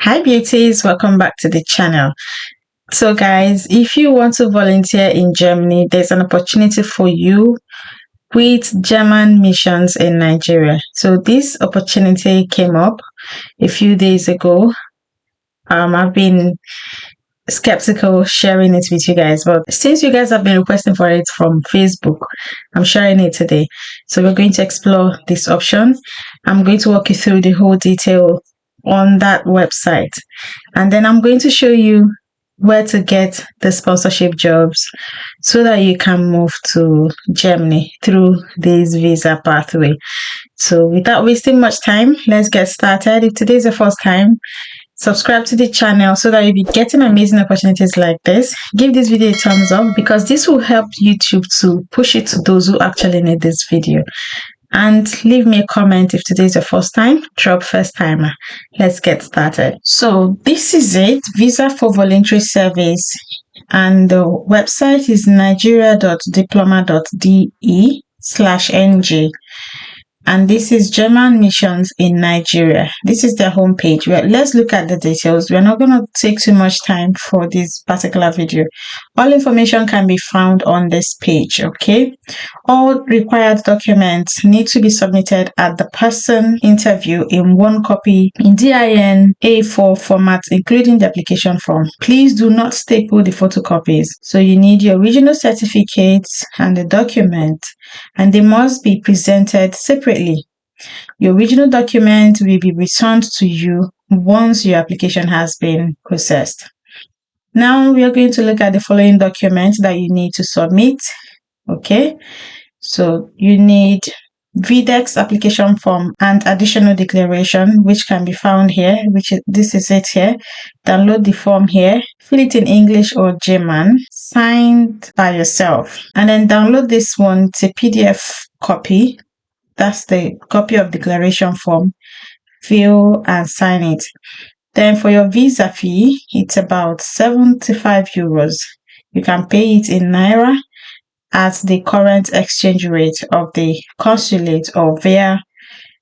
Hi beauties, welcome back to the channel. So guys, if you want to volunteer in Germany, there's an opportunity for you with German missions in Nigeria. So this opportunity came up a few days ago. I've been skeptical sharing it with you guys, but since you guys have been requesting for it from Facebook, I'm sharing it today. So we're going to explore this option. I'm going to walk you through the whole detail on that website, and then I'm going to show you where to get the sponsorship jobs so that you can move to Germany through this visa pathway. So without wasting much time, let's get started. If today is the first time, subscribe to the channel so that you'll be getting amazing opportunities like this. Give this video a thumbs up because this will help YouTube to push it to those who actually need this video. And leave me a comment if today is your first time. Drop first timer. Let's get started. So this is it, visa for voluntary service, and the website is nigeria.diploma.de/ng. And this is German missions in Nigeria. This is their homepage. Let's look at the details. We're not going to take too much time for this particular video. All information can be found on this page, okay? All required documents need to be submitted at the person interview in one copy in DIN A4 format, including the application form. Please do not staple the photocopies. So you need your original certificates and the document, and they must be presented separately. Your original document will be returned to you once your application has been processed. Now we are going to look at the following documents that you need to submit. Okay, so you need VDEX application form and additional declaration, which can be found here, this is it here. Download the form here, fill it in English or German, signed by yourself, and then download this one. It's a PDF copy. That's the copy of declaration form. Fill and sign it. Then for your visa fee, it's about 75 euros. You can pay it in Naira at the current exchange rate of the consulate or via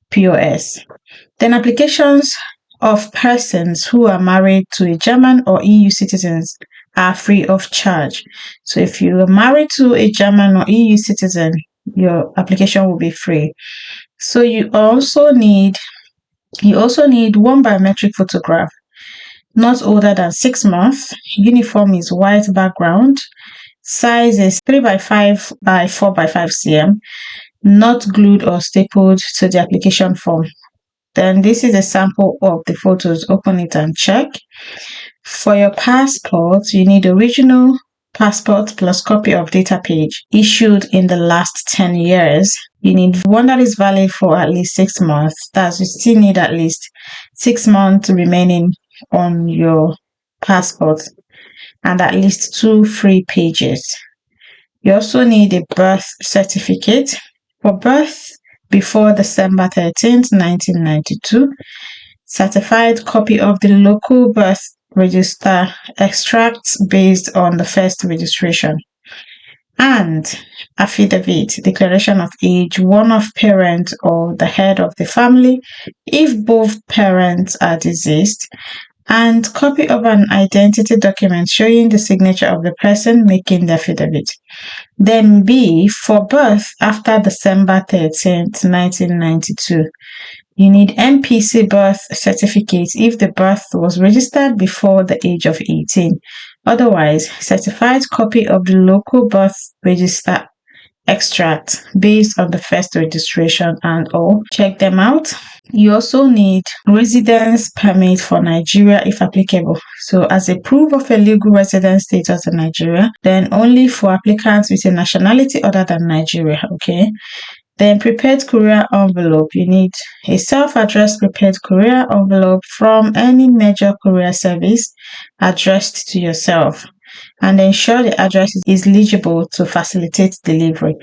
POS. Then applications of persons who are married to a German or EU citizens are free of charge. So if you are married to a German or EU citizen, your application will be free. So you also need one biometric photograph, not older than 6 months. Uniform is white background. Size is 3x5 by 4x5 cm, not glued or stapled to the application form. Then this is a sample of the photos. Open it and check. For your passport, you need original passport plus copy of data page issued in the last 10 years. You need one that is valid for at least 6 months. That's, you still need at least 6 months remaining on your passport, and at least 2 free pages. You also need a birth certificate for birth before December 13th, 1992, certified copy of the local birth register extracts based on the first registration, and affidavit, declaration of age, one of parent or the head of the family if both parents are deceased, and copy of an identity document showing the signature of the person making the affidavit. Then B, for birth after December 13th, 1992. You need MPC birth certificate if the birth was registered before the age of 18. Otherwise, certified copy of the local birth register extract based on the first registration and all. Check them out. You also need residence permit for Nigeria if applicable. So as a proof of a legal residence status in Nigeria, then only for applicants with a nationality other than Nigeria, okay? Then prepared courier envelope. You need a self-addressed prepared courier envelope from any major courier service addressed to yourself, and ensure the address is legible to facilitate delivery.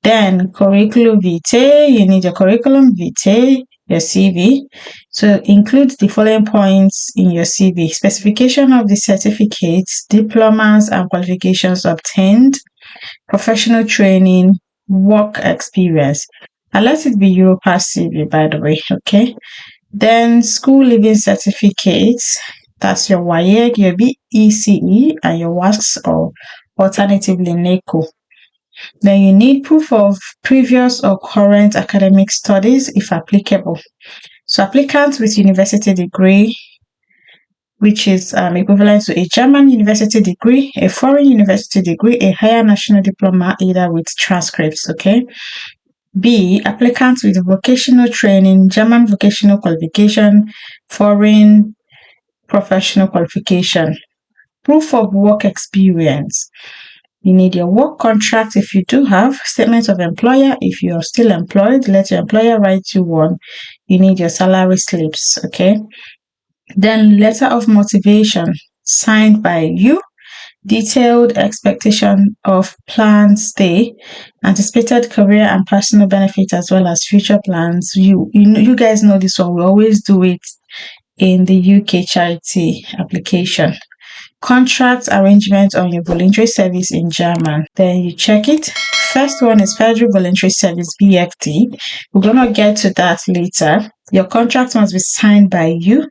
Then curriculum vitae. You need your curriculum vitae, your CV. So include the following points in your CV: specification of the certificates, diplomas and qualifications obtained, professional training, work experience, and let it be Europass CV, by the way, okay? Then school living certificates, that's your WAEC, your BECE, and your WASC, or alternatively NACO. Then you need proof of previous or current academic studies if applicable. So applicants with university degree, which is equivalent to a German university degree, a foreign university degree, a higher national diploma, either with transcripts, okay? B, applicants with vocational training, German vocational qualification, foreign professional qualification. Proof of work experience. You need your work contract if you do have, statement of employer if you're still employed, let your employer write you one. You need your salary slips, okay? Then letter of motivation signed by you, detailed expectation of planned stay, anticipated career and personal benefits, as well as future plans. You guys know this one. We always do it in the UK charity application. Contract arrangement on your voluntary service in German. Then you check it. First one is Federal Voluntary Service, BFD. We're going to get to that later. Your contract must be signed by you,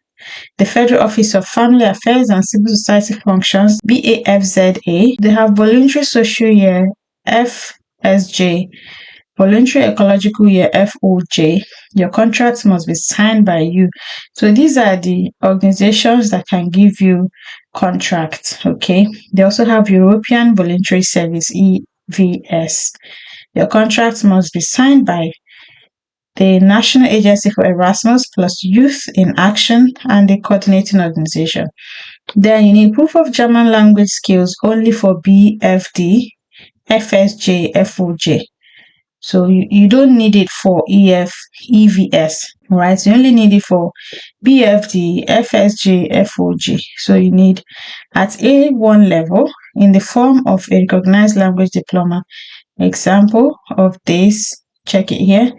the Federal Office of Family Affairs and Civil Society Functions, BAFZA. They have Voluntary Social Year, FSJ, Voluntary Ecological Year, FOJ. Your contract must be signed by you. So these are the organizations that can give you contracts, okay? They also have European Voluntary Service, EVS. Your contract must be signed by the National Agency for Erasmus plus Youth in Action and the coordinating organization. Then you need proof of German language skills only for BFD, FSJ, FOJ. So you don't need it for EVS, right? So you only need it for BFD, FSJ, FOJ. So you need at A1 level in the form of a recognized language diploma. Example of this, check it here,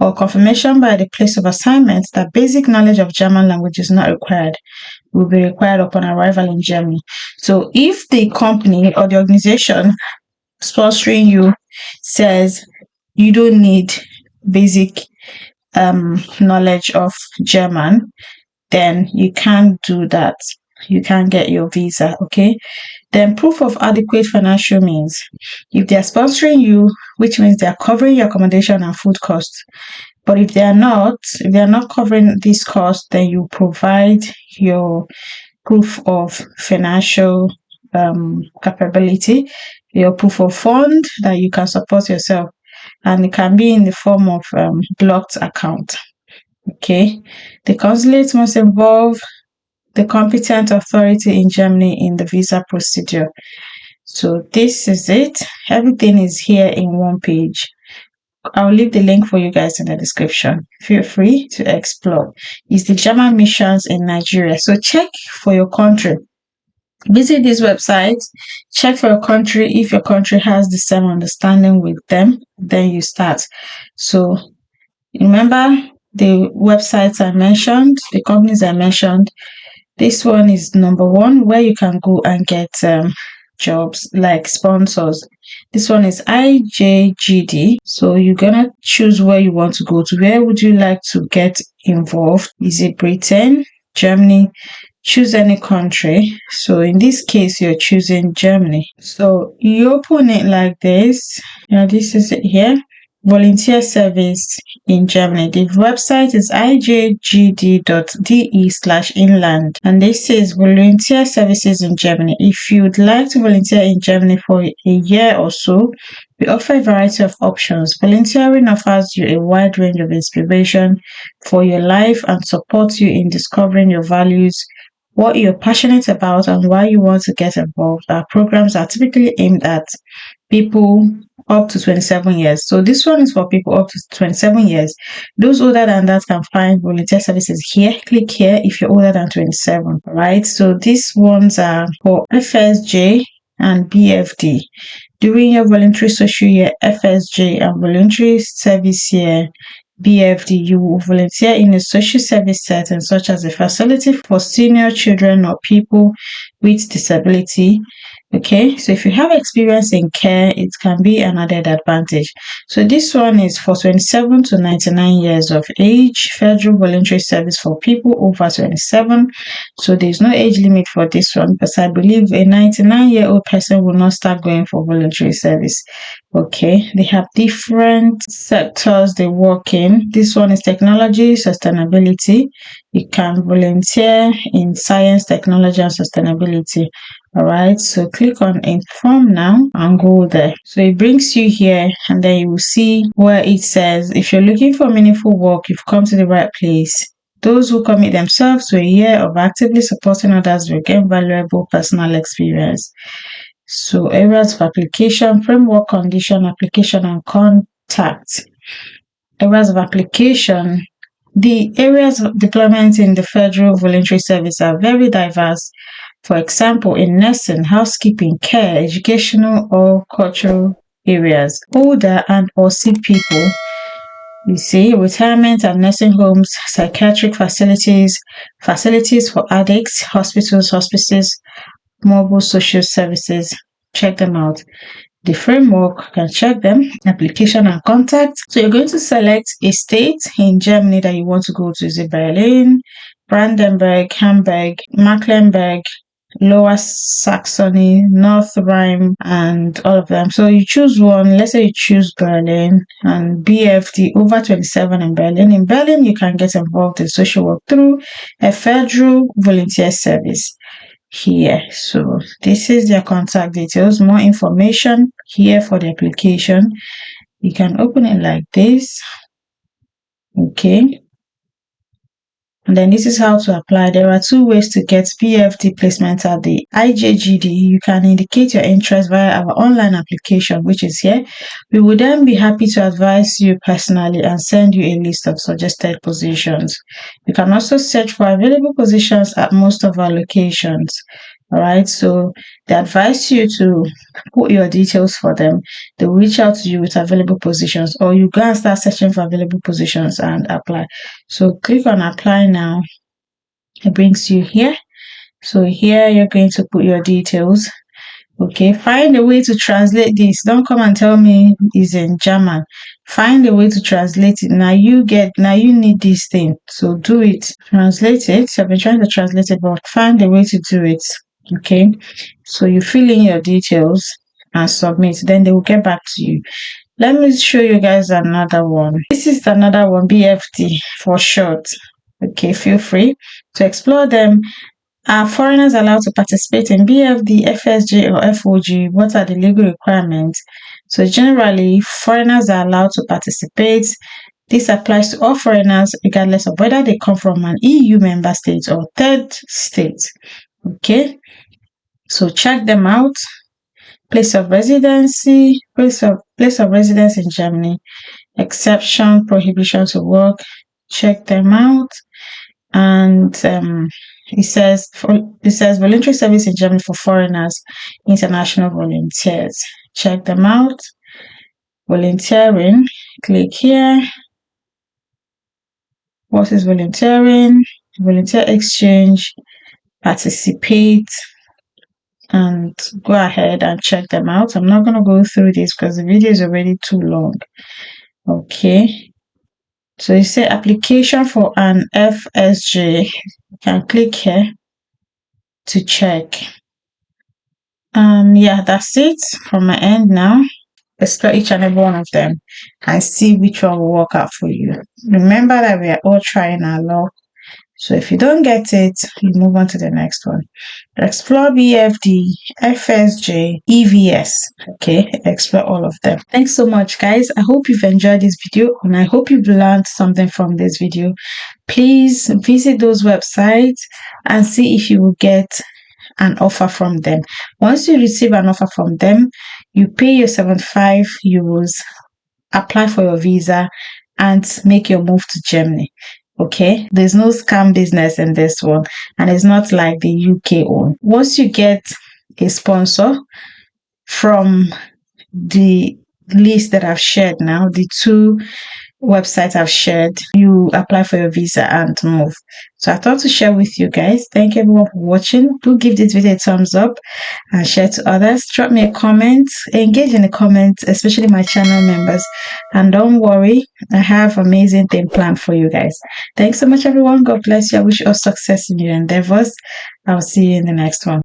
or confirmation by the place of assignment that basic knowledge of German language is not required, will be required upon arrival in Germany. So if the company or the organization sponsoring you says you don't need basic knowledge of German, then you can't do that. You can't get your visa, okay? Then proof of adequate financial means. If they are sponsoring you, which means they are covering your accommodation and food costs. But if they are not covering this cost, then you provide your proof of financial capability, your proof of fund that you can support yourself, and it can be in the form of blocked account. Okay, the consulate must involve the competent authority in Germany in the visa procedure. So this is it. Everything is here in one page. I'll leave the link for you guys in the description. Feel free to explore. It's the German missions in Nigeria. So check for your country. Visit this website, check for your country. If your country has the same understanding with them, then you start. So remember the websites I mentioned, the companies I mentioned. This one is number one, where you can go and get jobs like sponsors. This one is IJGD. So you're gonna choose where you want to go to. Where would you like to get involved? Is it Britain, Germany? Choose any country. So in this case, you're choosing Germany. So you open it like this. Now this is it here. Volunteer service in Germany. The website is ijgd.de/inland, and this says volunteer services in Germany. If you'd like to volunteer in Germany for a year or so, we offer a variety of options. Volunteering offers you a wide range of inspiration for your life and supports you in discovering your values, what you're passionate about, and why you want to get involved. Our programs are typically aimed at people up to 27 years. So this one is for people up to 27 years. Those older than that can find volunteer services here. Click here if you're older than 27, right? So these ones are for FSJ and BFD. During your voluntary social year, FSJ, and voluntary service year, BFD, you will volunteer in a social service setting such as a facility for senior children or people with disability. Okay, so if you have experience in care, it can be an added advantage. So this one is for 27 to 99 years of age, federal voluntary service for people over 27. So there's no age limit for this one, because I believe a 99-year-old person will not start going for voluntary service. Okay, they have different sectors they work in. This one is technology, sustainability. You can volunteer in science, technology, and sustainability. All right, so click on inform now and go there. So it brings you here, and then you will see where it says if you're looking for meaningful work, you've come to the right place. Those who commit themselves to a year of actively supporting others will gain valuable personal experience. So areas of application, framework, condition, application, and contact. Areas of application. The areas of deployment in the federal voluntary service are very diverse. For example, in nursing, housekeeping, care, educational or cultural areas. Older and or sick people, you see, retirement and nursing homes, psychiatric facilities, facilities for addicts, hospitals, hospices, mobile social services. Check them out. The framework, you can check them, application and contact. So you're going to select a state in Germany that you want to go to. Is it Berlin, Brandenburg, Hamburg, Mecklenburg, Lower Saxony, North Rhine, and all of them. So you choose one. Let's say you choose Berlin and BFD over 27 in Berlin. In Berlin, you can get involved in social work through a federal volunteer service here. So this is their contact details. More information here for the application. You can open it like this. Okay. And then this is how to apply. There are two ways to get PFD placement at the IJGD. You can indicate your interest via our online application, which is here. We will then be happy to advise you personally and send you a list of suggested positions. You can also search for available positions at most of our locations. All right, so they advise you to put your details for them. They will reach out to you with available positions, or you go and start searching for available positions and apply. So click on apply now. It brings you here. So here you're going to put your details. Okay, find a way to translate this. Don't come and tell me it's in German. Find a way to translate it. Now you need this thing. So do it. Translate it. I've been trying to translate it, but find a way to do it. Okay, so you fill in your details and submit. Then they will get back to you. Let me show you guys another one. This is another one, BFD for short. Okay, feel free to explore them. Are foreigners allowed to participate in BFD, FSJ, or FOG? What are the legal requirements? So generally, foreigners are allowed to participate. This applies to all foreigners regardless of whether they come from an EU member state or third state. Okay, so check them out. Place of residency, place of residence in Germany, exception, prohibition to work. Check them out. And it says voluntary service in Germany for foreigners, international volunteers. Check them out. Volunteering, click here. What is volunteering? Volunteer exchange, participate, and go ahead and check them out. I'm not going to go through this because the video is already too long. Okay, so you say application for an FSJ. You can click here to check. Yeah, that's it from my end now. Explore each and every one of them and see which one will work out for you. Remember that we are all trying our luck. So if you don't get it, you move on to the next one. Explore BFD, FSJ, EVS. Okay, explore all of them. Thanks so much, guys. I hope you've enjoyed this video and I hope you've learned something from this video. Please visit those websites and see if you will get an offer from them. Once you receive an offer from them, you pay your 75 euros, apply for your visa, and make your move to Germany. Okay, there's no scam business in this one, and it's not like the UK one. Once you get a sponsor from the list that I've shared now, the two website I've shared. You apply for your visa and move. So I thought to share with you guys. Thank you everyone for watching. Do give this video a thumbs up and share to others. Drop me a comment, engage in the comments, especially my channel members. And don't worry, I have amazing thing planned for you guys. Thanks so much everyone. God bless you. I wish you all success in your endeavors. I'll see you in the next one.